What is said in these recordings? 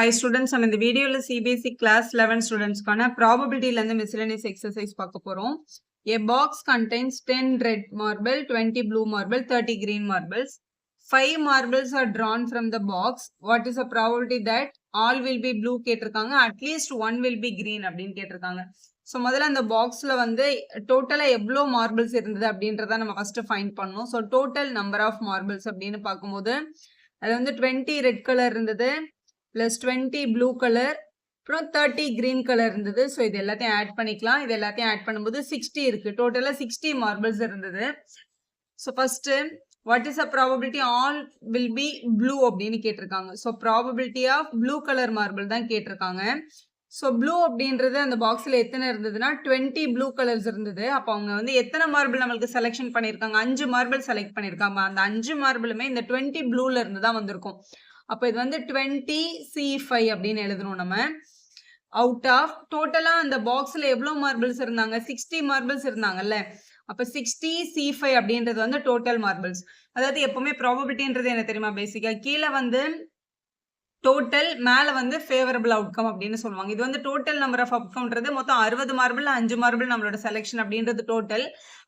Hi students, நம்ம இந்த வீடியோல CBSE class 11 ஸ்டூடெண்ட்ஸ்க்கான ப்ராபபிலிட்டில இருந்து miscellaneous exercise பார்க்க போறோம். A box contains 10 red marble, 20 blue marble, 30 green marbles. 5 marbles are drawn from the box. What is the probability that all will be blue கேட்டிருக்காங்க, at least one will be green அப்படின்னு கேட்டிருக்காங்க. So முதல்ல அந்த பாக்ஸ்ல வந்து டோட்டலா எவ்வளோ marbles இருந்தது அப்படின்றத நம்ம ஃபர்ஸ்ட் ஃபைண்ட் பண்ணணும். So total number of marbles அப்படின்னு பார்க்கும்போது அது வந்து 20 ரெட் கலர் இருந்தது, plus 20 blue color, அப்புறம் 30 green color இருந்தது. ஸோ இது எல்லாத்தையும் ஆட் பண்ணிக்கலாம். இது எல்லாத்தையும் ஆட் பண்ணும்போது 60 இருக்கு. டோட்டலா 60 மார்பிள்ஸ் இருந்தது. So first what is a probability all will be blue அப்படின்னு கேட்டிருக்காங்க. So probability of blue colour marble தான் கேட்டிருக்காங்க. ஸோ ப்ளூ அப்படின்றது அந்த பாக்ஸ்ல எத்தனை இருந்ததுன்னா 20 ப்ளூ கலர்ஸ் இருந்தது. அப்போ அவங்க வந்து எத்தனை மார்பிள் நம்மளுக்கு செலெக்ஷன் பண்ணியிருக்காங்க, 5 மார்பிள் செலக்ட் பண்ணியிருக்காங்க. அந்த 5 மார்பிளுமே இந்த 20 ப்ளூல இருந்து தான் வந்திருக்கும். அப்போ இது வந்து 20C5 அப்படின்னு எழுதணும் நம்ம. அவுட் ஆஃப் டோட்டலா அந்த பாக்ஸ்ல எவ்வளவு மார்பிள்ஸ் இருந்தாங்க, 60 மார்பிள்ஸ் இருந்தாங்கல்ல. அப்ப 60C5 அப்படின்றது வந்து டோட்டல் மார்பிள்ஸ். அதாவது எப்பவுமே ப்ராபபிலிட்டின்றது என்ன தெரியுமா, பேசிக்கா கீழே வந்து டோட்டல், மேல வந்து ஃபேவரபிள் அவுட்கம் அப்படின்னு சொல்லுவாங்க. இது வந்து டோட்டல் நம்பர் ஆஃப் அவுட்கம்ன்றது மொத்தம் 60 மார்பிள், 5 மார்பிள் நம்மளோட செலெக்ஷன் அப்படின்றது டோட்டல்.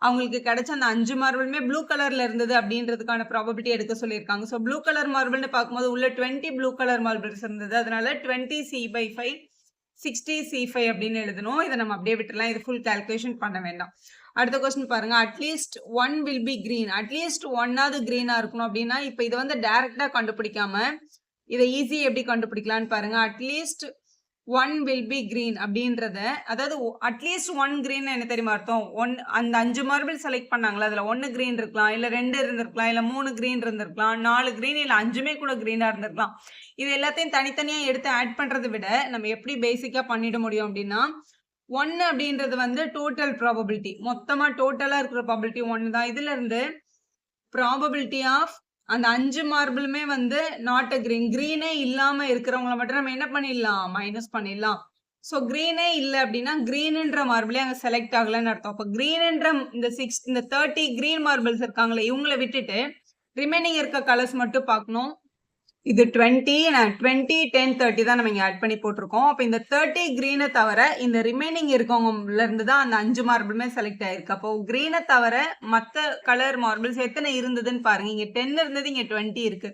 அவங்களுக்கு கிடைச்ச அந்த 5 மார்பிளுமே ப்ளூ கலர்ல இருந்தது அப்படின்றதுக்கான ப்ராபபிலிட்டி எடுக்க சொல்லியிருக்காங்க. ஸோ ப்ளூ கலர் மார்பிள்னு பார்க்கும்போது உள்ள 20 ப்ளூ கலர் மார்பிள்ஸ் இருந்தது. அதனால 20C/5 60C5 அப்படின்னு எழுதணும். இதை நம்ம அப்படியே விட்டுலாம், இது ஃபுல் கால்குலேஷன் பண்ண வேண்டாம். அடுத்த கொஸ்டின் பாருங்க, at least one will be green. At least ஒன்னாவது கிரீனா இருக்கணும் அப்படின்னா இப்ப இதை வந்து டைரக்டா கண்டுபிடிக்காம இதை ஈஸி எப்படி கண்டுபிடிக்கலான்னு பாருங்க. At least one will be green அப்படின்றத, அதாவது அட்லீஸ்ட் ஒன் கிரீன் என்ன தெரியுமா அர்த்தம், அந்த 5 மார்பிள் செலக்ட் பண்ணாங்களா, அதுல 1 கிரீன் இருக்கலாம், இல்ல 2 இருந்திருக்கலாம், இல்ல 3 கிரீன் இருந்திருக்கலாம், 4 கிரீன், இல்ல 5மே கூட கிரீனா இருந்திருக்கலாம். இது எல்லாத்தையும் தனித்தனியா எடுத்து ஆட் பண்றதை விட நம்ம எப்படி பேசிக்கா பண்ணிட முடியும் அப்படின்னா, 1 அப்படின்றது வந்து டோட்டல் ப்ராபபிலிட்டி, மொத்தமா டோட்டலா இருக்கிற ப்ராபபிலிட்டி 1 தான். இதுல இருந்து ப்ராபபிலிட்டி ஆஃப் அந்த 5 மார்பிளுமே வந்து நாட் அ கிரீன், கிரீனே இல்லாம இருக்கிறவங்களை மட்டும் நம்ம என்ன பண்ணிடலாம், மைனஸ் பண்ணிடலாம். ஸோ கிரீனே இல்லை அப்படின்னா கிரீன்ன்ற மார்பிளே அங்கே செலக்ட் ஆகலன்னு அர்த்தம். அப்போ கிரீன்ன்ற இந்த 30 கிரீன் மார்பிள்ஸ் இருக்காங்களே இவங்களை விட்டுட்டு ரிமைனிங் இருக்க கலர்ஸ் மட்டும் பார்க்கணும். இது 20, 20, 10, 30 தான் நம்ம இங்க ஆட் பண்ணி போட்டிருக்கோம். அப்போ இந்த 30 கிரீனை தவிர இந்த ரிமைனிங் இருக்கவங்கல இருந்து தான் அந்த 5 மார்பிளுமே செலக்ட் ஆயிருக்கு. அப்போ கிரீனை தவிர மற்ற கலர் மார்பிள்ஸ் எத்தனை இருந்ததுன்னு பாருங்க. இங்க 10 இருந்தது, இங்க 20 இருக்கு.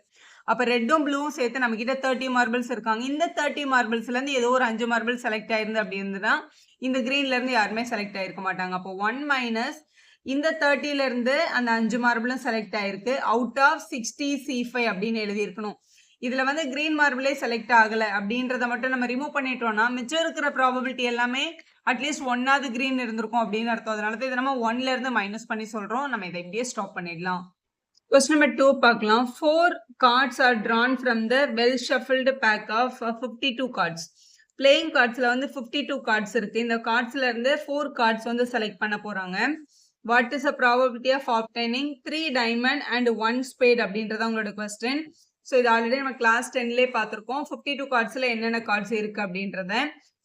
அப்ப ரெட்டும் ப்ளூவும் சேர்த்து நம்ம கிட்ட 30 மார்பிள்ஸ் இருக்காங்க. இந்த 30 மார்பிள்ஸ்ல இருந்து ஏதோ ஒரு 5 மார்பிள் செலக்ட் ஆயிருந்து அப்படி இருந்துன்னா இந்த கிரீன்ல இருந்து யாருமே செலக்ட் ஆயிருக்க மாட்டாங்க. அப்போ 1 மைனஸ் இந்த 30ல இருந்து அந்த 5 மார்பிளும் செலக்ட் ஆயிருக்கு. அவுட் ஆஃப் 60C5 அப்படின்னு எழுதியிருக்கணும். இதுல வந்து கிரீன் மார்பிளே செலக்ட் ஆகல அப்படின்றத மட்டும் நம்ம ரிமூவ் பண்ணிட்டோம்னா மிச்சம் இருக்கிற ப்ராபபிலிட்டி எல்லாமே அட்லீஸ்ட் ஒன்னாவது கிரீன் இருந்திருக்கும் அப்படின்னு அர்த்தம். அதனால இதை நம்ம 1ல இருந்து மைனஸ் பண்ணி சொல்றோம். நம்ம இதை இப்படியே ஸ்டாப் பண்ணிடலாம். Question number 2 பார்க்கலாம். 4 cards are drawn from the well shuffled pack of 52 cards. Playing cardsல வந்து 52 cards இருக்கு. இந்த cardsல இருந்து 4 cards வந்து செலக்ட் பண்ண போறாங்க. What is the probability of obtaining 3 diamond and 1 spade அப்படின்றது அவங்களோட கொஸ்டின். ஸோ இது ஆல்ரெடி நம்ம கிளாஸ் 10லே பார்த்துருக்கோம். 52 கார்ட்ஸ்ல என்னென்ன கார்ட்ஸ் இருக்கு அப்படின்றத.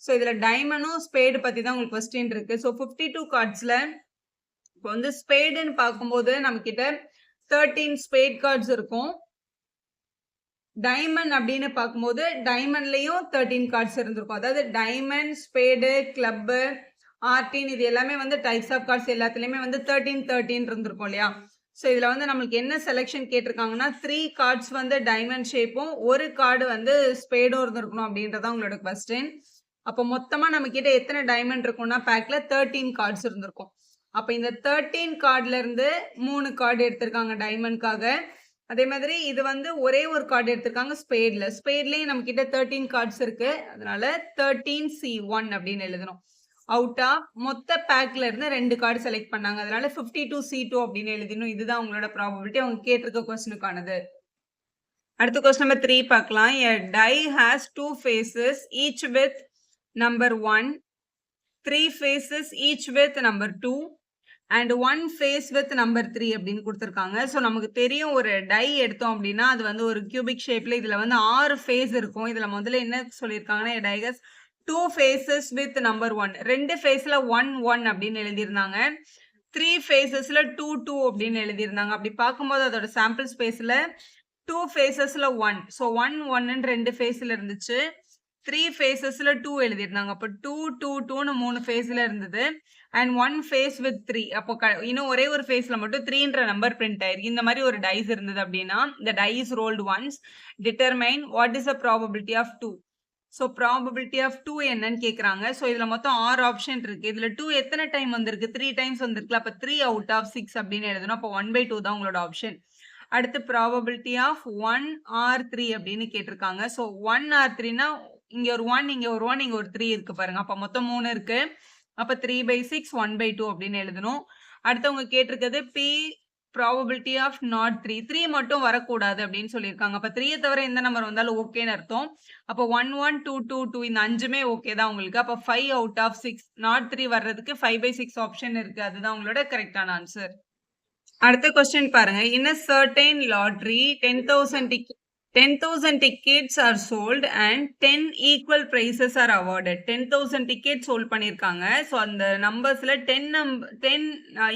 ஸோ இதுல டைமண்டும் ஸ்பேடு பத்தி தான் உங்களுக்கு கொஸ்டின் இருக்கு. ஸோ 52 கார்ட்ஸ்ல இப்போ வந்து ஸ்பேடுன்னு பார்க்கும்போது நம்ம கிட்ட 13 ஸ்பேட் கார்ட்ஸ் இருக்கும். டைமண்ட் அப்படின்னு பார்க்கும்போது டைமண்ட்லயும் 13 கார்ட்ஸ் இருந்திருக்கும். அதாவது டைமண்ட், ஸ்பேடு, கிளப்பு, ஆர்டின் இது எல்லாமே வந்து டைப்ஸ் ஆஃப் கார்ட்ஸ் எல்லாத்துலயுமே வந்து 13 இருந்திருக்கும் இல்லையா. ஸோ இதுல வந்து நம்மளுக்கு என்ன செலெக்ஷன் கேட்டிருக்காங்கன்னா 3 கார்ட்ஸ் வந்து டைமண்ட் ஷேப்பும் 1 கார்டு வந்து ஸ்பேடும் இருந்திருக்கணும் அப்படின்றதான் உங்களோட கொஸ்டின். அப்போ மொத்தமா நம்ம கிட்ட எத்தனை டைமண்ட் இருக்கும்னா பேக்ல 13 கார்ட்ஸ் இருந்திருக்கும். அப்ப இந்த 13 கார்டுல இருந்து 3 கார்டு எடுத்திருக்காங்க டைமண்ட்காக. அதே மாதிரி இது வந்து ஒரே ஒரு கார்டு எடுத்திருக்காங்க ஸ்பேட்ல. ஸ்பேட்லயும் நம்ம கிட்ட 13 கார்ட்ஸ் இருக்கு. அதனால 13C1 அப்படின்னு எழுதணும். அவுட் ஆஃப் மொத்த பேக்ல இருந்து 2 கார்டு செலக்ட் பண்ணாங்க. அதனால 52C2 அப்படின்னு எழுதினோம். இதுதான் உங்களோட ப்ராபபிலிட்டி அவங்க கேட்டிருக்க கொஸ்டினுக்கானது. அடுத்த கொஸ்டின் நம்பர் 3 பார்க்கலாம். A die has 2 faces each with number 1, 3 faces each with number 2 and 1 face with number 3 அப்படின்னு கொடுத்துருக்காங்க. ஸோ நமக்கு தெரியும் ஒரு டை எடுத்தோம் அப்படின்னா அது வந்து ஒரு கியூபிக் ஷேப்ல இதுல வந்து 6 ஃபேஸ் இருக்கும். இதுல முதல்ல என்ன சொல்லியிருக்காங்கன்னா A die has 2 faces with number 1. 2 ஃபேஸ்ல 1 1 அப்படின்னு எழுதியிருந்தாங்க. 3 ஃபேஸஸ்ல 2 2 அப்படின்னு எழுதியிருந்தாங்க. அப்படி பார்க்கும்போது அதோட சாம்பிள் ஸ்பேஸ்ல 2 ஃபேஸஸ்ல 1. ஸோ 1 1 2 ஃபேஸ்ல இருந்துச்சு. 3 ஃபேஸஸ்ல 2 எழுதியிருந்தாங்க. அப்ப 2, 2, 2ன்னு 3 ஃபேஸ்ல இருந்தது. And 1 face with 3. அப்போ இன்னும் ஒரே ஒரு ஃபேஸ்ல மட்டும் 3ன்ற நம்பர் பிரிண்ட் ஆயிருக்கு. இந்த மாதிரி ஒரு டைஸ் இருந்தது அப்படின்னா, the die is rolled once. Determine what is the probability of 2. So probability of 2 என்னன்னு கேட்குறாங்க. ஸோ இதில் மொத்தம் 6 ஆப்ஷன் இருக்கு. இதில் 2 எத்தனை டைம் வந்திருக்கு? 3 டைம்ஸ் வந்திருக்குல்ல. அப்போ 3 out of 6 அப்படின்னு எழுதணும். அப்போ 1/2 தான் உங்களோட ஆப்ஷன். அடுத்து ப்ராபபிலிட்டி ஆஃப் 1 or 3 அப்படின்னு கேட்டிருக்காங்க. ஸோ 1 or 3னா இங்க ஒரு 1, இங்க ஒரு 1, இங்க ஒரு 3 இருக்கு பாருங்க. அப்போ மொத்தம் 3 இருக்கு. அப்போ 3/6 1/2 அப்படின்னு எழுதணும். அடுத்து அவங்க கேட்டிருக்கிறது P ப்ராபபிலிட்டி ஆஃப் நாட் 3. 3 மட்டும் வரக்கூடாது அப்படின்னு சொல்லியிருக்காங்க. அப்போ 3 தவிர எந்த நம்பர் வந்தாலும் ஓகேன்னு அர்த்தம். அப்போ 1, 1, 2, 2, 2 இந்த 5மே ஓகே தான் உங்களுக்கு. அப்போ 5 out of 6 நாட் 3 வர்றதுக்கு 5/6 ஆப்ஷன் இருக்கு. அதுதான் உங்களோட கரெக்டான ஆன்சர். அடுத்த கொஸ்டின் பாருங்க. In a certain lottery 10,000 tickets are sold and 10 equal prizes are awarded. 10,000 tickets sold பண்ணிருக்காங்க. ஸோ அந்த நம்பர்ஸ்ல 10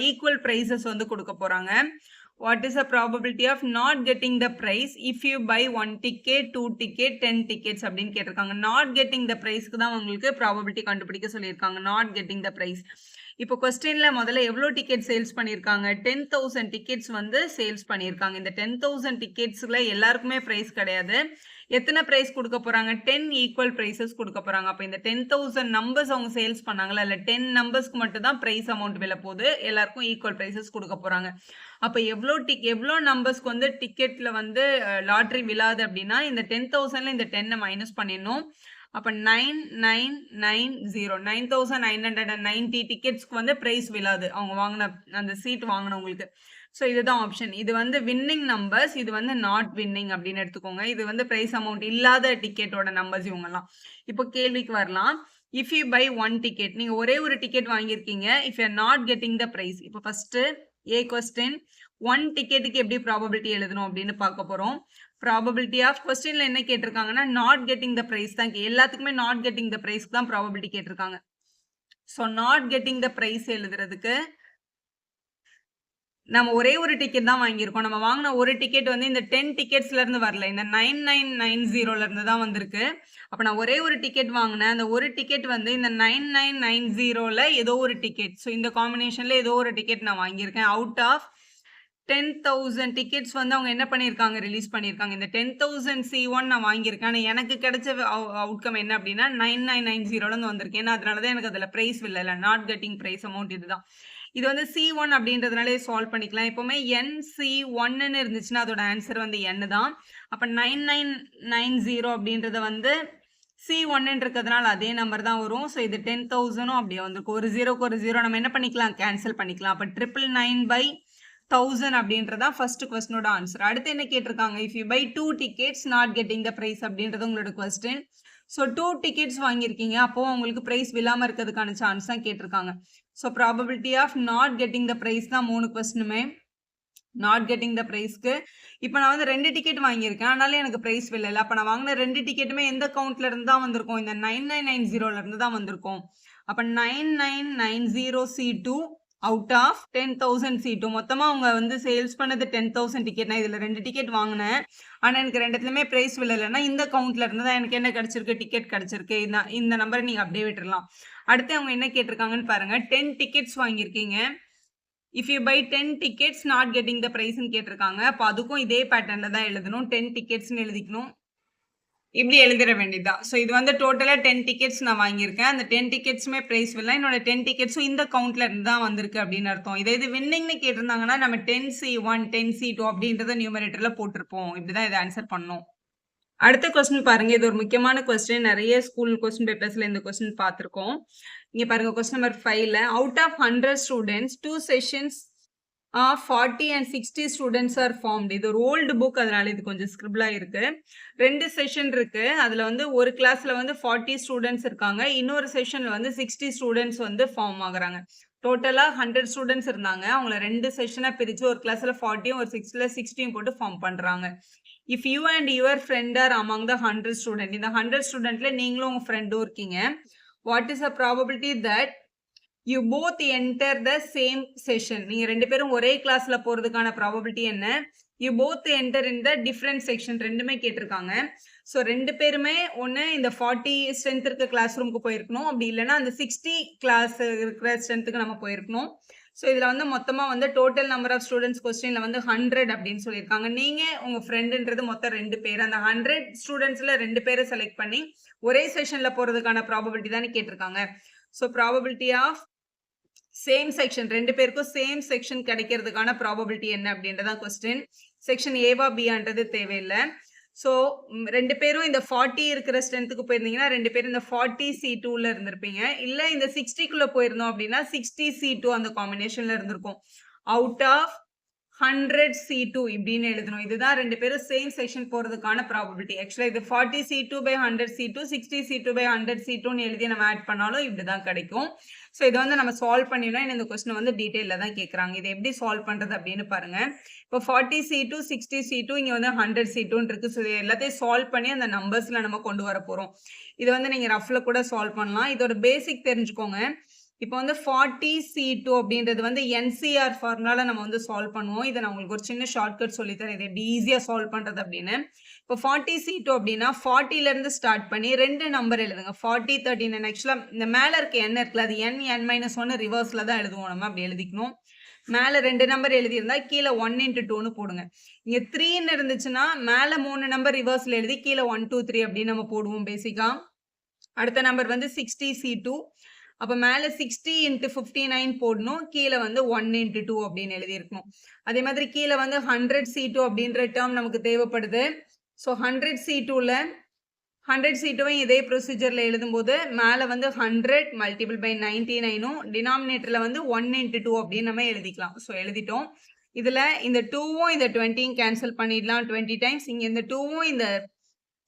equal prizes வந்து கொடுக்க போறாங்க. What is the probability of not getting the prize if you buy 1 ticket, 2 ticket, 10 tickets அப்படின்னு கேட்டிருக்காங்க. not getting the prizeக்கு தான் உங்களுக்கு probability கண்டுபிடிக்க சொல்லியிருக்காங்க. not getting the prize. இப்போ கொஸ்டின்ல முதல்ல எவ்வளோ டிக்கெட் சேல்ஸ் பண்ணியிருக்காங்க? 10,000 டிக்கெட்ஸ் வந்து சேல்ஸ் பண்ணியிருக்காங்க. இந்த 10,000 டிக்கெட்ஸ்ல எல்லாருக்குமே ப்ரைஸ் கிடையாது. எத்தனை ப்ரைஸ் கொடுக்க போறாங்க? 10 ஈக்குவல் ப்ரைஸஸ் கொடுக்க போறாங்க. அப்போ இந்த 10,000 நம்பர்ஸ் அவங்க சேல்ஸ் பண்ணாங்களா, இல்லை 10 நம்பர்ஸ்க்கு மட்டும் தான் ப்ரைஸ் அமௌண்ட் விலை போகுது, எல்லாருக்கும் ஈக்குவல் ப்ரைஸஸ் கொடுக்க போறாங்க. அப்போ எவ்வளோ நம்பர்ஸ்க்கு வந்து டிக்கெட்ல வந்து லாட்ரி விழாது அப்படின்னா, இந்த 10,000ல இந்த 10 மைனஸ் பண்ணிடணும். அப்போ 9,990 டிக்கெட்ஸ்க்கு வந்து பிரைஸ் விழாது அவங்க வாங்கின அந்த சீட் வாங்கினவங்களுக்கு. ஸோ இதுதான் ஆப்ஷன். இது வந்து வின்னிங் நம்பர்ஸ், இது வந்து நாட் வின்னிங் அப்படின்னு எடுத்துக்கோங்க. இது வந்து பிரைஸ் அமௌண்ட் இல்லாத டிக்கெட்டோட நம்பர்ஸ் இவங்கலாம். இப்போ கேள்விக்கு வரலாம். இஃப் யூ பை 1 டிக்கெட், நீங்க ஒரே ஒரு டிக்கெட் வாங்கியிருக்கீங்க. If you not getting the prize. இப்போ ஃபர்ஸ்ட் ஏ கொஸ்டின் 1 டிக்கெட்டுக்கு எப்படி ப்ராபபிலிட்டி எழுதணும் அப்படின்னு பார்க்க போறோம். ப்ராபபிலிட்டி ஆஃப் கொஸ்டின்ல என்ன கேட்டிருக்காங்கன்னா, நாட் கெட்டிங் த பிரைஸ் தான். எல்லாத்துக்குமே நாட் கெட்டிங் த பிரைஸ் தான் ப்ராபபிலிட்டி கேட்டிருக்காங்க. So not getting the prize எழுதுறதுக்கு நம்ம ஒரே ஒரு டிக்கெட் தான் வாங்கியிருக்கோம். நம்ம வாங்கின ஒரு டிக்கெட் வந்து இந்த 10 டிக்கெட்ஸ்ல இருந்து வரல, இந்த 9990ல இருந்து தான் வந்திருக்கு. அப்ப நான் ஒரே ஒரு டிக்கெட் வாங்கினேன். அந்த ஒரு டிக்கெட் வந்து இந்த 9990ல ஏதோ ஒரு டிக்கெட். ஸோ இந்த காம்பினேஷன்ல ஏதோ ஒரு டிக்கெட் நான் வாங்கியிருக்கேன். அவுட் ஆஃப் 10,000 டிக்கெட்ஸ் வந்து அவங்க என்ன பண்ணியிருக்காங்க, ரிலீஸ் பண்ணியிருக்காங்க. இந்த 10,000 C1 நான் வாங்கியிருக்கேன். ஆனால் எனக்கு கிடைச்ச அவுட்கம் என்ன அப்படின்னா 9990ல இருந்து வந்திருக்கு. ஏன்னா அதனால தான் எனக்கு அதில் ப்ரைஸ் இல்லை, நாட் கெட்டிங் ப்ரைஸ் அமௌண்ட் இதுதான். இது வந்து C1 அப்படின்றதுனாலே சால்வ் பண்ணிக்கலாம். எப்பவுமே NC1ன்னு இருந்துச்சுன்னா அதோட ஆன்சர் வந்து N தான். அப்போ 9990 அப்படின்றத வந்து C1 இருக்கிறதுனால அதே நம்பர் தான் வரும். ஸோ இது 10,000ம் அப்படியே வந்திருக்கும். ஒரு ஜீரோக்கு ஒரு ஜீரோ நம்ம என்ன பண்ணிக்கலாம், கேன்சல் பண்ணிக்கலாம். அப்போ 999/1000 அப்படின்றதான் ஃபர்ஸ்ட் கொஸ்டினோட ஆன்சர். அடுத்து என்ன கேட்டிருக்காங்க, if you buy 2 tickets not getting the prize அப்படின்றது உங்களோட கொஸ்டின். ஸோ 2 டிக்கெட்ஸ் வாங்கியிருக்கீங்க, அப்போ உங்களுக்கு பிரைஸ் விழாம இருக்கிறதுக்கான சான்ஸ் தான் கேட்டிருக்காங்க. So probability of not getting the prize தான் 3 கொஸ்டினுமே. நாட் கெட்டிங் த பிரைஸ்க்கு இப்போ நான் வந்து 2 டிக்கெட் வாங்கியிருக்கேன், அதனால எனக்கு பிரைஸ் விழல. அப்போ நான் வாங்கின 2 டிக்கெட்டுமே எந்த கவுண்ட்ல இருந்து தான் வந்திருக்கும், இந்த 9990ல இருந்து தான் வந்திருக்கும். அப்போ 9990 C2 அவுட் ஆஃப் 10,000 C2. மொத்தமாக அவங்க வந்து சேல்ஸ் பண்ணது 10,000 டிக்கெட். நான் இதில் 2 டிக்கெட் வாங்கினேன், ஆனால் எனக்கு 2த்துலையுமே ப்ரைஸ் விழலைன்னா இந்த கவுண்ட்ல இருந்து தான் எனக்கு என்ன கிடைச்சிருக்கு, டிக்கெட் கிடைச்சிருக்கு. இந்த நம்பரை நீங்கள் அப்படியே விட்டுடலாம். அடுத்து அவங்க என்ன கேட்டிருக்காங்கன்னு பாருங்க. 10 டிக்கெட்ஸ் வாங்கியிருக்கீங்க. If you buy 10 tickets not getting the ப்ரைஸ்ன்னு கேட்டிருக்காங்க. அப்போ அதுக்கும் இதே பேட்டர்னில் தான் எழுதணும். 10 டிக்கெட்ஸ்ன்னு எழுதிக்கணும். இப்படி எழுதிட வேண்டியதுதான். ஸோ இது வந்து டோட்டலாக 10 டிக்கெட்ஸ் நான் வாங்கியிருக்கேன். அந்த 10 டிக்கெட்ஸுமே ப்ரைஸ் வில்லை. என்னோட 10 டிக்கெட்ஸும் இந்த கவுண்ட்ல இருந்து தான் வந்திருக்கு அப்படின்னு அர்த்தம். இது வின்னிங்னு கேட்டிருந்தாங்கன்னா நம்ம 10C1 10C2 அப்படின்றத நியூமரேட்டர்ல போட்டிருப்போம். இப்படிதான் இதை ஆன்சர் பண்ணோம். அடுத்த கொஸ்டின் பாருங்க. இது ஒரு முக்கியமான கொஸ்டின். நிறைய ஸ்கூல் கொஸ்டின் பேப்பர்ஸ்ல இந்த கொஸ்டின் பார்த்துருக்கோம். இங்க பாருங்க, கொஸ்டின் நம்பர் 5ல out of 100 students 2 sessions 40 and 60 students are formed. இது ஒரு ஓல்டு புக், அதனால இது கொஞ்சம் ஸ்கிரிபிளா இருக்கு. 2 செஷன் இருக்கு. அதுல வந்து ஒரு கிளாஸ்ல வந்து 40 ஸ்டூடெண்ட்ஸ் இருக்காங்க, இன்னொரு செஷன்ல வந்து 60 ஸ்டூடெண்ட்ஸ் வந்து ஃபார்ம் ஆகுறாங்க. டோட்டலா 100 ஸ்டூடெண்ட்ஸ் இருந்தாங்க. அவங்கள 2 செஷனா பிரிச்சு ஒரு கிளாஸ்ல 40யும் ஒரு 60யும் போட்டு ஃபார்ம் பண்றாங்க. If you and your friend are among the 100 student, இந்த 100 ஸ்டூடெண்ட்ல நீங்களும் உங்க ஃப்ரெண்டும் இருக்கீங்க. What is the probability that you both enter the same session? நீங்க 2 பேரும் ஒரே கிளாஸ்ல போறதுக்கான ப்ராபபிலிட்டி என்ன? You both enter in the different section, ரெண்டுமே கேட்டிருக்காங்க. ஸோ 2 பேருமே ஒண்ணு இந்த 40 ஸ்ட்ரென்த் இருக்க கிளாஸ் ரூமுக்கு போயிருக்கணும். அப்படி இல்லன்னா அந்த 60 கிளாஸ் இருக்கிற ஸ்ட்ரென்த்துக்கு நம்ம போயிருக்கணும். ஸோ இதுல வந்து மொத்தமா வந்து டோட்டல் நம்பர் ஆஃப் ஸ்டூடண்ட்ஸ் கொஸ்டின்ல வந்து 100 அப்படின்னு சொல்லியிருக்காங்க. நீங்க உங்க ஃப்ரெண்டுன்றது மொத்தம் 2 பேர். அந்த 100 ஸ்டூடண்ட்ஸ்ல 2 பேரை செலக்ட் பண்ணி ஒரே செஷன்ல போறதுக்கான ப்ராபபிலிட்டி தானே கேட்டிருக்காங்க. So probability of same section 2 பேருக்கும் சேம் செக்ஷன் கிடைக்கிறதுக்கான ப்ராபபிலிட்டி என்ன அப்படின்றதான் கொஸ்டின். செக்ஷன் ஏவா பியான்றது தேவையில்லை. ஸோ 2 பேரும் இந்த 40 இருக்கிற ஸ்ட்ரென்த்துக்கு போயிருந்தீங்கன்னா 2 பேரும் இந்த 40C2ல இருந்திருப்பீங்க. இல்ல இந்த 60க்குள்ள போயிருந்தோம் அப்படின்னா 60C2 அந்த காம்பினேஷன்ல இருந்திருக்கும். அவுட் ஆஃப் 100C2 இப்படின்னு எழுதணும். இதுதான் 2 பேரும் சேம் செக்ஷன் போறதுக்கான ப்ராபபிலிட்டி. ஆக்சுவலா இது 40C2/100C2 60C2/100C2ன்னு எழுதி நம்ம ஆட் பண்ணாலும் இப்படிதான் கிடைக்கும். ஸோ இதை வந்து நம்ம சால்வ் பண்ணிடணும். இந்த கொஸ்டின் வந்து டீட்டெயில தான் கேட்குறாங்க. இதை எப்படி சால்வ் பண்றது அப்படின்னு பாருங்க. இப்போ 40C2 60C2 இங்க வந்து 100C2 இருக்கு. ஸோ எல்லாத்தையும் சால்வ் பண்ணி அந்த நம்பர்ஸ்ல நம்ம கொண்டு வர போறோம். இதை வந்து நீங்க ரஃப்ல கூட சால்வ் பண்ணலாம். இதோட பேசிக் தெரிஞ்சுக்கோங்க. இப்போ வந்து 40C2 அப்படின்றது வந்து NCR ஃபார்முலால நம்ம வந்து சால்வ் பண்ணுவோம். இதை நான் உங்களுக்கு ஒரு சின்ன ஷார்ட்கட் சொல்லித்தரேன். இதை எப்படி ஈஸியா சால்வ் பண்றது அப்படின்னு. இப்போ 40C2 அப்படின்னா 40ல இருந்து ஸ்டார்ட் பண்ணி 2 நம்பர் எழுதுங்க. 40 39. ஆக்சுவலா இந்த மேல இருக்க n இருக்குல்ல, அது n(n-1) ரிவர்ஸ்ல தான் எழுதுவோம். நம்ம அப்படி எழுதிக்கணும். மேல 2 நம்பர் எழுதியிருந்தா கீழே 1 × 2ன்னு போடுங்க. இங்க 3ன்னு இருந்துச்சுன்னா மேல 3 நம்பர் ரிவர்ஸ்ல எழுதி கீழே 1 2 3 அப்படின்னு நம்ம போடுவோம் பேசிக்கா. அடுத்த நம்பர் வந்து 60C2. அப்ப மேல 60 × 59 போடணும். கீழே வந்து 1 × 2 அப்படின்னு எழுதியிருக்கணும். அதே மாதிரி கீழே வந்து 100C2 அப்படின்ற டேர்ம் நமக்கு தேவைப்படுது. ஸோ 100C2ல 100C2வை இதே ப்ரொசீஜர்ல எழுதும்போது மேல வந்து 100 மல்டிபிள் பை 99ம் டினாமினேட்டர்ல வந்து 1 × 2 அப்படின்னு நம்ம எழுதிக்கலாம். ஸோ எழுதிட்டோம். இதுல இந்த 2வும் இந்த 20யும் கேன்சல் பண்ணிடலாம் 20 டைம்ஸ். இங்க இந்த 2வும் இந்த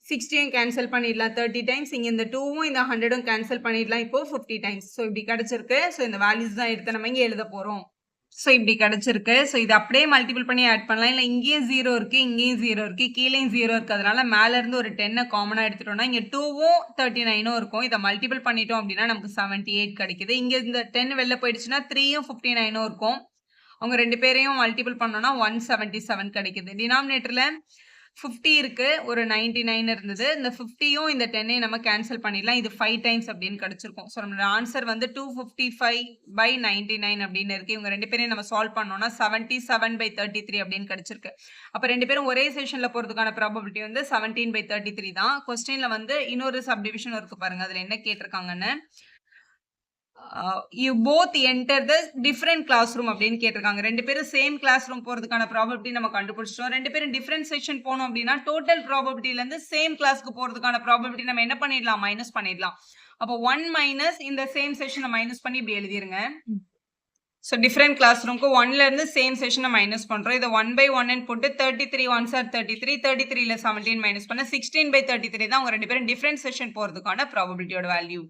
60யும் கேன்சல் பண்ணிடலாம் 30 டைம்ஸ். இங்க இந்த 2வும் இந்த 100ம் கேன்சல் பண்ணிடலாம் இப்போ 50 டைம்ஸ். ஸோ இப்படி கிடைச்சிருக்கு. ஸோ இந்த வேல்யூஸ் தான் எடுத்து நம்ம இங்க எழுத போறோம். ஸோ இப்படி கிடைச்சிருக்கு. ஸோ இது அப்படியே மல்டிபிள் பண்ணி ஆட் பண்ணலாம். இல்லை இங்கேயும் 0 இருக்கு, இங்கேயும் 0 இருக்கு, கீழேயும் 0 இருக்கு. அதனால மேல இருந்து ஒரு 10 காமனா எடுத்துட்டோம்னா இங்க 2வும் 39ம் இருக்கும். இதை மல்டிபிள் பண்ணிட்டோம் அப்படின்னா நமக்கு 78 கிடைக்குது. இங்க இந்த 10 வெளில போயிடுச்சுன்னா 3யும் 59ம் இருக்கும். அவங்க 2 பேரையும் மல்டிபிள் பண்ணோம்னா 177 கிடைக்குது. டினாமினேட்டர்ல 50 இருக்கு, ஒரு 99 இருந்தது. இந்த 50யும் இந்த 10ஐயும் நம்ம கேன்சல் பண்ணிடலாம். இது 5 டைம்ஸ் அப்படின்னு கிடைச்சிருக்கும். ஸோ நம்மளோட ஆன்சர் வந்து 255/99 அப்படின்னு இருக்கு. இவங்க 2 பேரையும் நம்ம சால்வ் பண்ணோம்னா 77/33 அப்படின்னு கிடைச்சிருக்கு. அப்ப 2 பேரும் ஒரே செஷன்ல போறதுக்கான ப்ராபபிலிட்டி வந்து 17/33 தான். கொஸ்டின்ல வந்து இன்னொரு சப்டிவிஷன் இருக்கு பாருங்க. அதுல என்ன கேட்டிருக்காங்கன்னு, you both enter the different classroom அப்படின்னு கேட்டிருக்காங்க. 2 பேரும் சேம் கிளாஸ் ரூம் போறதுக்கான ப்ராபபிலிட்டி நம்ம கண்டுபிடிச்சிட்டோம். 2 பேரும் டிஃபரண்ட் செக்ஷன் போனோம் அப்படின்னா டோட்டல் ப்ராபபிலிட்டில இருந்து சேம் கிளாஸ்க்கு போறதுக்கான ப்ராபபிலிட்டி நம்ம என்ன பண்ணிடலாம், மைனஸ் பண்ணிடலாம். அப்போ 1 மைனஸ் இந்த சேம் செஷனை மைனஸ் பண்ணி இப்படி எழுதிருங்க. ஸோ டிஃபரெண்ட் கிளாஸ் ரூம்க்கு 1ல இருந்து சேம் செஷனை மைனஸ் பண்றோம். இதை 1/1 போட்டு 33 1s are 33 33ல 17 மைனஸ் பண்ண 16/33 தான் அவங்க 2 பேரும் டிஃபரெண்ட் செஷன் போறதுக்கான ப்ராபபிலிட்டியோட வேல்யூ.